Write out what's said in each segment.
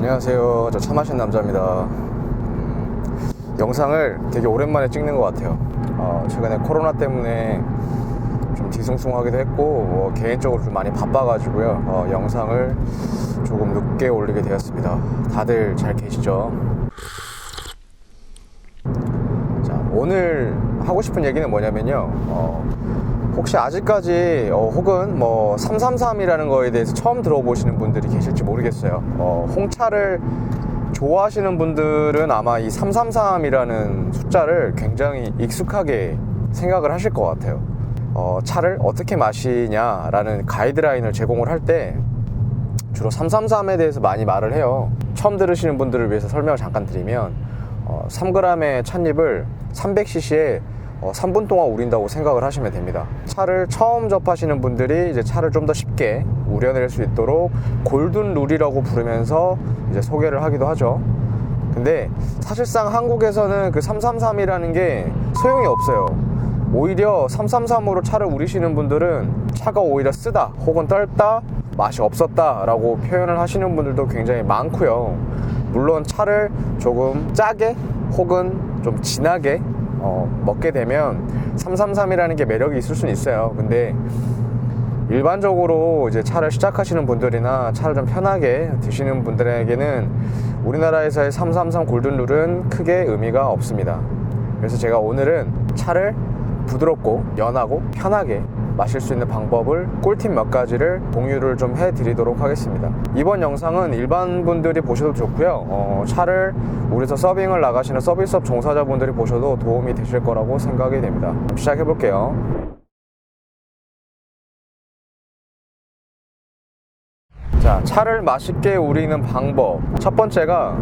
안녕하세요. 저 차 마신 남자입니다. 영상을 되게 오랜만에 찍는 것 같아요. 최근에 코로나 때문에 좀 뒤숭숭하기도 했고 개인적으로 좀 많이 바빠가지고요. 영상을 조금 늦게 올리게 되었습니다. 다들 잘 계시죠? 자, 오늘 하고 싶은 얘기는 뭐냐면요. 혹시 아직까지 혹은 333이라는 거에 대해서 처음 들어보시는 분들이 계실지 모르겠어요. 홍차를 좋아하시는 분들은 아마 이 333이라는 숫자를 굉장히 익숙하게 생각을 하실 것 같아요. 차를 어떻게 마시냐라는 가이드라인을 제공을 할 때 주로 333에 대해서 많이 말을 해요. 처음 들으시는 분들을 위해서 설명을 잠깐 드리면 3g의 찻잎을 300cc에 3분 동안 우린다고 생각을 하시면 됩니다. 차를 처음 접하시는 분들이 이제 차를 좀 더 쉽게 우려낼 수 있도록 골든 룰이라고 부르면서 이제 소개를 하기도 하죠. 근데 사실상 한국에서는 그 333이라는 게 소용이 없어요. 오히려 333으로 차를 우리시는 분들은 차가 오히려 쓰다 혹은 떫다, 맛이 없었다 라고 표현을 하시는 분들도 굉장히 많고요. 물론 차를 조금 짜게 혹은 좀 진하게 먹게 되면 333이라는 게 매력이 있을 수는 있어요. 근데 일반적으로 이제 차를 시작하시는 분들이나 차를 좀 편하게 드시는 분들에게는 우리나라에서의 333 골든룰은 크게 의미가 없습니다. 그래서 제가 오늘은 차를 부드럽고 연하고 편하게 마실 수 있는 방법을 꿀팁 몇 가지를 공유를 좀 해드리도록 하겠습니다. 이번 영상은 일반 분들이 보셔도 좋고요. 차를 우리서 서빙을 나가시는 서비스업 종사자분들이 보셔도 도움이 되실 거라고 생각이 됩니다. 시작해 볼게요. 자, 차를 맛있게 우리는 방법 첫 번째가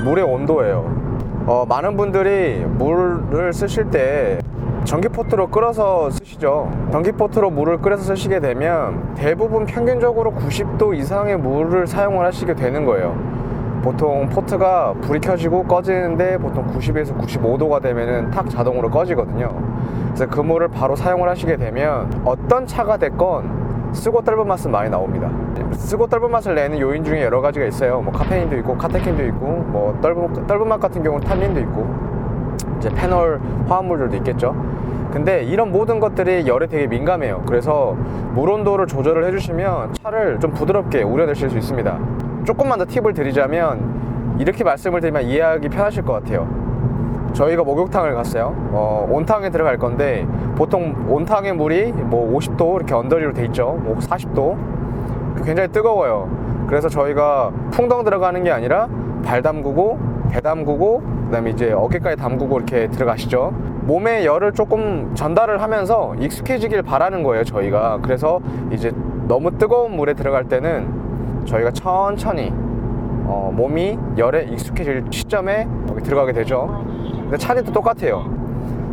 물의 온도예요. 많은 분들이 물을 쓰실 때 전기포트로 끓여서 쓰시죠. 전기포트로 물을 끓여서 쓰시게 되면 대부분 평균적으로 90도 이상의 물을 사용을 하시게 되는 거예요. 보통 포트가 불이 켜지고 꺼지는데 보통 90에서 95도가 되면은 탁 자동으로 꺼지거든요. 그래서 그 물을 바로 사용을 하시게 되면 어떤 차가 됐건 쓰고 떫은 맛은 많이 나옵니다. 쓰고 떫은 맛을 내는 요인 중에 여러 가지가 있어요. 카페인도 있고 카테킨도 있고 떫은 맛 같은 경우는 탄닌도 있고 이제 페놀 화합물들도 있겠죠. 근데 이런 모든 것들이 열에 되게 민감해요. 그래서 물 온도를 조절을 해주시면 차를 좀 부드럽게 우려내실 수 있습니다. 조금만 더 팁을 드리자면 이렇게 말씀을 드리면 이해하기 편하실 것 같아요. 저희가 목욕탕을 갔어요. 온탕에 들어갈 건데 보통 온탕의 물이 50도 이렇게 언더리로 돼 있죠. 40도 굉장히 뜨거워요. 그래서 저희가 풍덩 들어가는 게 아니라 발 담그고 배 담그고 그다음에 이제 어깨까지 담그고 이렇게 들어가시죠. 몸에 열을 조금 전달을 하면서 익숙해지길 바라는 거예요, 저희가. 그래서 이제 너무 뜨거운 물에 들어갈 때는 저희가 천천히 몸이 열에 익숙해질 시점에 여기 들어가게 되죠. 근데 찻잎도 똑같아요.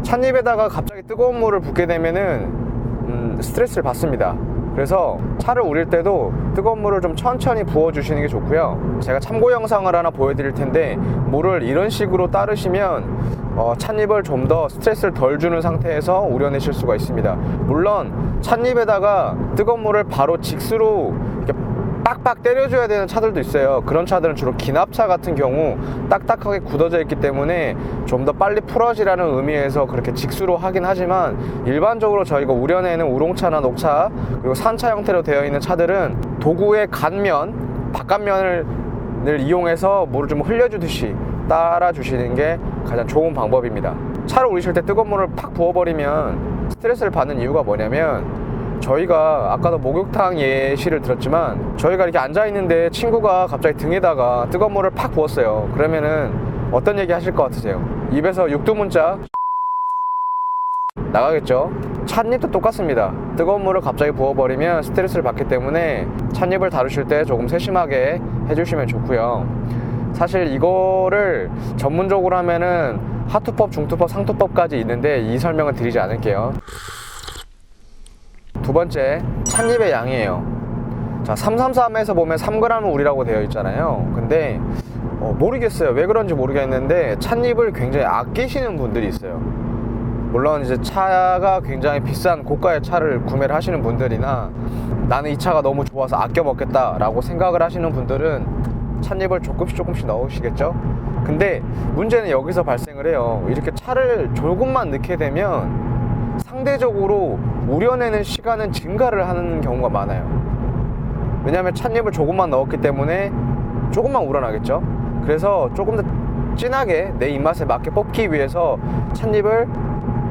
찻잎에다가 갑자기 뜨거운 물을 붓게 되면은 스트레스를 받습니다. 그래서 차를 우릴 때도 뜨거운 물을 좀 천천히 부어주시는 게 좋고요. 제가 참고 영상을 하나 보여드릴 텐데 물을 이런 식으로 따르시면 찻잎을 좀 더 스트레스를 덜 주는 상태에서 우려내실 수가 있습니다. 물론 찻잎에다가 뜨거운 물을 바로 직수로 이렇게 빡빡 때려줘야 되는 차들도 있어요. 그런 차들은 주로 기납차 같은 경우 딱딱하게 굳어져 있기 때문에 좀 더 빨리 풀어지라는 의미에서 그렇게 직수로 하긴 하지만 일반적으로 저희가 우려내는 우롱차나 녹차 그리고 산차 형태로 되어 있는 차들은 도구의 갓면, 바깥면을 이용해서 물을 좀 흘려주듯이 따라주시는 게 가장 좋은 방법입니다. 차를 우리실 때 뜨거운 물을 팍 부어버리면 스트레스를 받는 이유가 뭐냐면 저희가 아까도 목욕탕 예시를 들었지만 저희가 이렇게 앉아있는데 친구가 갑자기 등에다가 뜨거운 물을 팍 부었어요. 그러면은 어떤 얘기 하실 것 같으세요? 입에서 육두문자 나가겠죠? 찻잎도 똑같습니다. 뜨거운 물을 갑자기 부어버리면 스트레스를 받기 때문에 찻잎을 다루실 때 조금 세심하게 해주시면 좋고요. 사실 이거를 전문적으로 하면은 하투법, 중투법, 상투법까지 있는데 이 설명은 드리지 않을게요. 두 번째, 찻잎의 양이에요. 자, 333에서 보면 3g을 우리라고 되어 있잖아요. 근데 모르겠어요. 왜 그런지 모르겠는데 찻잎을 굉장히 아끼시는 분들이 있어요. 물론 이제 차가 굉장히 비싼 고가의 차를 구매를 하시는 분들이나 나는 이 차가 너무 좋아서 아껴 먹겠다 라고 생각을 하시는 분들은 3g을 찻잎을 조금씩 넣으시겠죠. 근데 문제는 여기서 발생을 해요. 이렇게 차를 조금만 넣게 되면 상대적으로 우려내는 시간은 증가를 하는 경우가 많아요. 왜냐하면 찻잎을 조금만 넣었기 때문에 조금만 우러나겠죠. 그래서 조금 더 진하게 내 입맛에 맞게 뽑기 위해서 찻잎을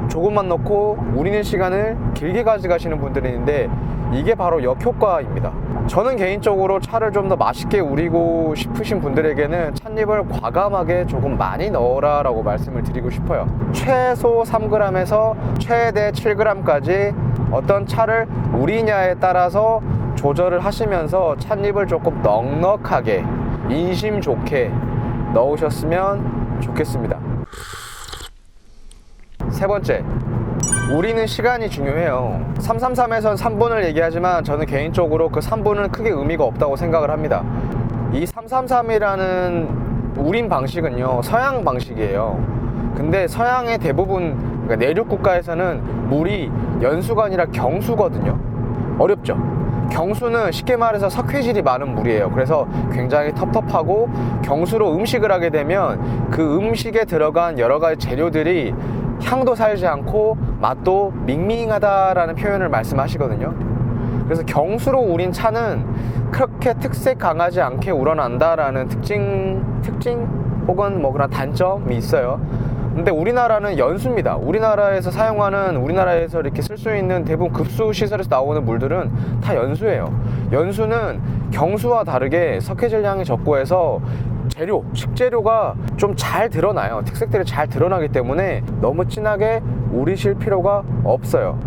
조금만 넣고 우리는 시간을 길게 가져가시는 분들이 있는데, 이게 바로 역효과입니다. 저는 개인적으로 차를 좀 더 맛있게 우리고 싶으신 분들에게는 찻잎을 과감하게 조금 많이 넣어라 라고 말씀을 드리고 싶어요. 최소 3g에서 최대 7g까지 어떤 차를 우리냐에 따라서 조절을 하시면서 찻잎을 조금 넉넉하게 인심 좋게 넣으셨으면 좋겠습니다. 세 번째, 우리는 시간이 중요해요. 333에선 3분을 얘기하지만 저는 개인적으로 그 3분은 크게 의미가 없다고 생각을 합니다. 이 333이라는 우린 방식은요, 서양 방식이에요. 근데 서양의 대부분, 그러니까 내륙 국가에서는 물이 연수가 아니라 경수거든요. 어렵죠. 경수는 쉽게 말해서 석회질이 많은 물이에요. 그래서 굉장히 텁텁하고, 경수로 음식을 하게 되면 그 음식에 들어간 여러 가지 재료들이 향도 살지 않고 맛도 밍밍하다라는 표현을 말씀하시거든요. 그래서 경수로 우린 차는 그렇게 특색 강하지 않게 우러난다라는 특징 혹은 뭐 그런 단점이 있어요. 근데 우리나라는 연수입니다. 우리나라에서 이렇게 쓸 수 있는 대부분 급수 시설에서 나오는 물들은 다 연수예요. 연수는 경수와 다르게 석회질 향이 적고 해서 식재료가 좀 잘 드러나요. 특색들이 잘 드러나기 때문에 너무 진하게 우리실 필요가 없어요.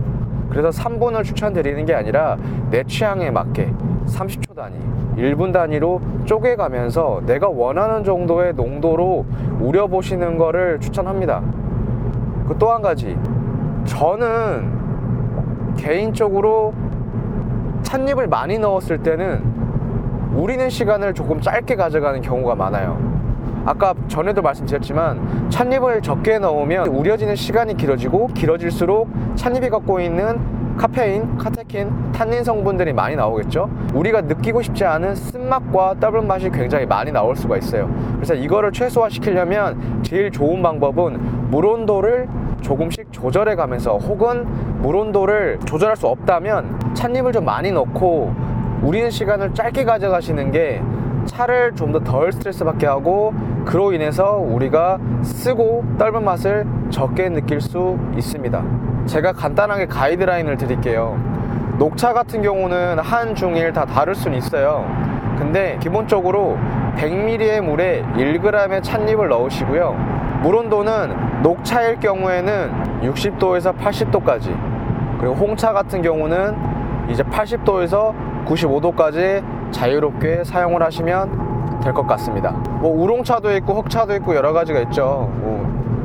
그래서 3분을 추천드리는 게 아니라 내 취향에 맞게 30초 단위, 1분 단위로 쪼개가면서 내가 원하는 정도의 농도로 우려보시는 거를 추천합니다. 그 또 한 가지, 저는 개인적으로 찻잎을 많이 넣었을 때는 우리는 시간을 조금 짧게 가져가는 경우가 많아요. 아까 전에도 말씀드렸지만 찻잎을 적게 넣으면 우려지는 시간이 길어질수록 찻잎이 갖고 있는 카페인, 카테킨, 탄닌 성분들이 많이 나오겠죠. 우리가 느끼고 싶지 않은 쓴맛과 더블 맛이 굉장히 많이 나올 수가 있어요. 그래서 이거를 최소화시키려면 제일 좋은 방법은 물 온도를 조금씩 조절해 가면서, 혹은 물 온도를 조절할 수 없다면 찻잎을 좀 많이 넣고 우리는 시간을 짧게 가져가시는 게 차를 좀 더 덜 스트레스 받게 하고, 그로 인해서 우리가 쓰고 떫은 맛을 적게 느낄 수 있습니다. 제가 간단하게 가이드라인을 드릴게요. 녹차 같은 경우는 한, 중, 일 다 다를 수는 있어요. 근데 기본적으로 100ml의 물에 1g의 찻잎을 넣으시고요. 물 온도는 녹차일 경우에는 60도에서 80도까지, 그리고 홍차 같은 경우는 이제 80도에서 95도까지 자유롭게 사용을 하시면 될 것 같습니다. 뭐 우롱차도 있고 흑차도 있고 여러 가지가 있죠.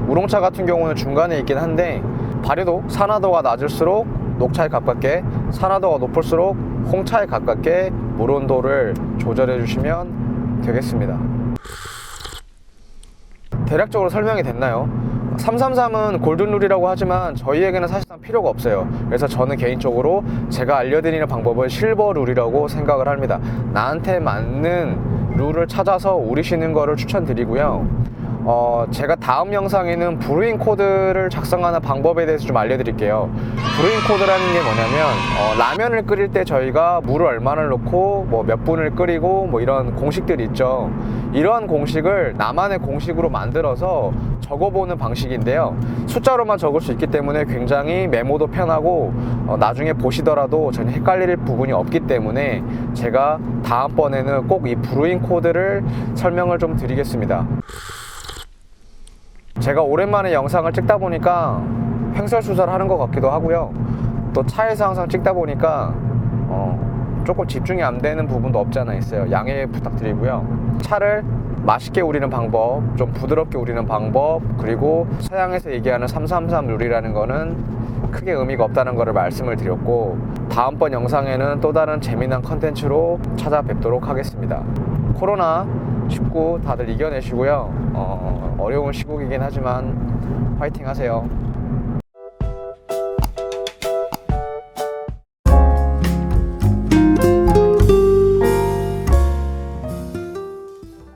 우롱차 같은 경우는 중간에 있긴 한데, 발효도 산화도가 낮을수록 녹차에 가깝게, 산화도가 높을수록 홍차에 가깝게 물 온도를 조절해 주시면 되겠습니다. 대략적으로 설명이 됐나요? 333은 골든룰이라고 하지만 저희에게는 사실상 필요가 없어요. 그래서 저는 개인적으로 제가 알려드리는 방법은 실버룰이라고 생각을 합니다. 나한테 맞는 룰을 찾아서 우리시는 거를 추천드리고요. 제가 다음 영상에는 브루잉 코드를 작성하는 방법에 대해서 좀 알려드릴게요. 브루잉 코드라는 게 뭐냐면, 라면을 끓일 때 저희가 물을 얼마나 넣고 뭐 몇 분을 끓이고 뭐 이런 공식들이 있죠. 이러한 공식을 나만의 공식으로 만들어서 적어보는 방식인데요. 숫자로만 적을 수 있기 때문에 굉장히 메모도 편하고, 나중에 보시더라도 전혀 헷갈릴 부분이 없기 때문에 제가 다음번에는 꼭 이 브루잉 코드를 설명을 좀 드리겠습니다. 제가 오랜만에 영상을 찍다 보니까 횡설수설 하는 것 같기도 하고요. 또 차에서 항상 찍다 보니까 조금 집중이 안 되는 부분도 없지 않아 있어요. 양해 부탁드리고요. 차를 맛있게 우리는 방법, 좀 부드럽게 우리는 방법, 그리고 서양에서 얘기하는 333 룰이라는 거는 크게 의미가 없다는 거를 말씀을 드렸고, 다음번 영상에는 또 다른 재미난 컨텐츠로 찾아뵙도록 하겠습니다. 코로나19 다들 이겨내시고요. 어려운 시국이긴 하지만 화이팅 하세요.